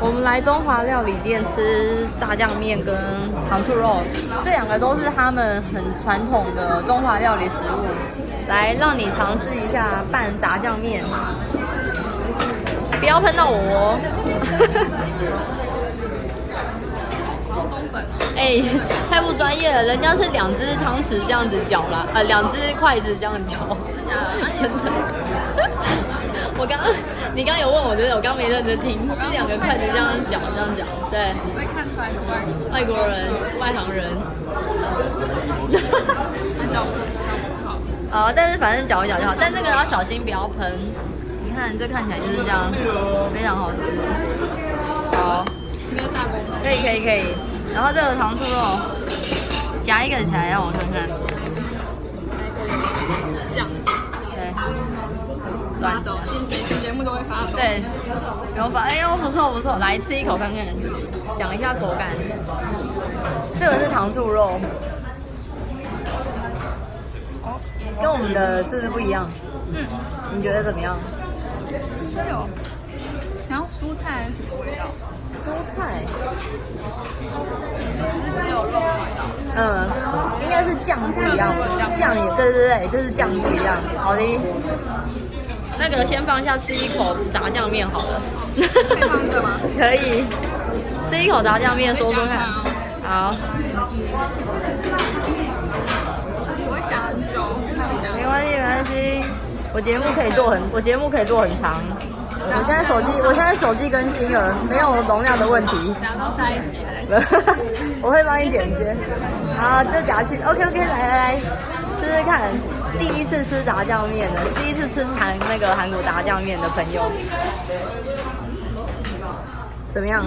我们来中华料理店吃炸酱面跟糖醋肉，这两个都是他们很传统的中华料理食物。来，让你尝试一下拌炸酱面，不要喷到我哦。哎，太不专业了，人家是2只汤匙这样子搅啦，2只筷子这样搅。真的？你刚有问我，对不对？我刚没认真听，是2个筷子这样搅，这样搅，对。会看出来是外国人、外行人。好，但是反正搅一搅就好，但这个要小心不要喷。你看这看起来就是这样，非常好吃。好，可以。然后这个糖醋肉夹一个起来让我看看。酱。对。发抖，每次节目都会发抖。对，有发，哎呦不错，来吃一口看看，讲一下口感。这个是糖醋肉，跟我们的是不是不一样？你觉得怎么样？有，然后蔬菜还是什么味道？蔬菜，是只有肉的味道。应该是酱不一样，酱也对，就是酱不一样。好的。那个先放下，吃一口炸酱面好了。可以放这个吗？可以，吃一口炸酱面，说说看。好。我会讲很久，没关系。我节目可以做很长。我现在手机更新了，没有容量的问题。夹到下一集。我会帮你剪接。好，就夹去。OK，来，试试看。第一次吃炸酱面的，第一次吃韩国炸酱面的朋友，怎么样？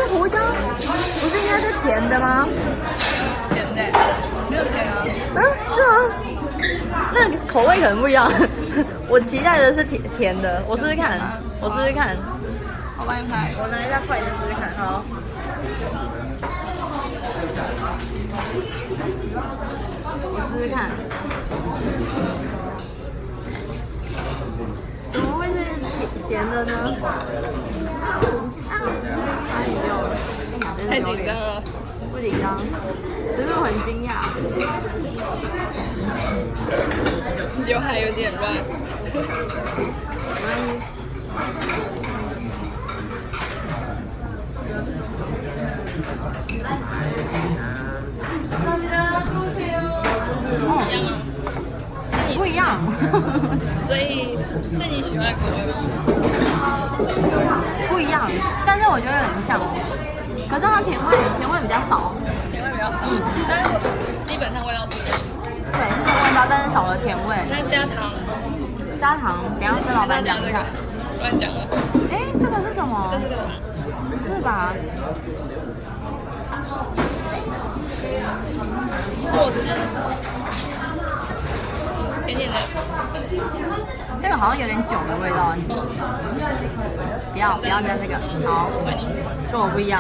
胡椒不是应该是甜的吗？甜的，没有甜啊。是吗？那口味可能不一样。我期待的是甜的，我试试看。我帮你拍，我拿一下筷子试试看。好。我试试看，怎么会是咸的呢？太紧张了，不紧张，只是我很惊讶。刘海有点乱。不一样，所以是你喜欢的口味吗？不一样，但是我觉得很像，可是它甜味比较少，甜味比较少，但是基本上味道是一样。对，是这个味道，但是少了甜味。那加糖，等一下跟老板讲一下。乱讲了。哎，这个是什么？这个是什么？是吧？果汁。甜甜的，这个好像有点酒的味道。不要加这个，好，跟我不一样。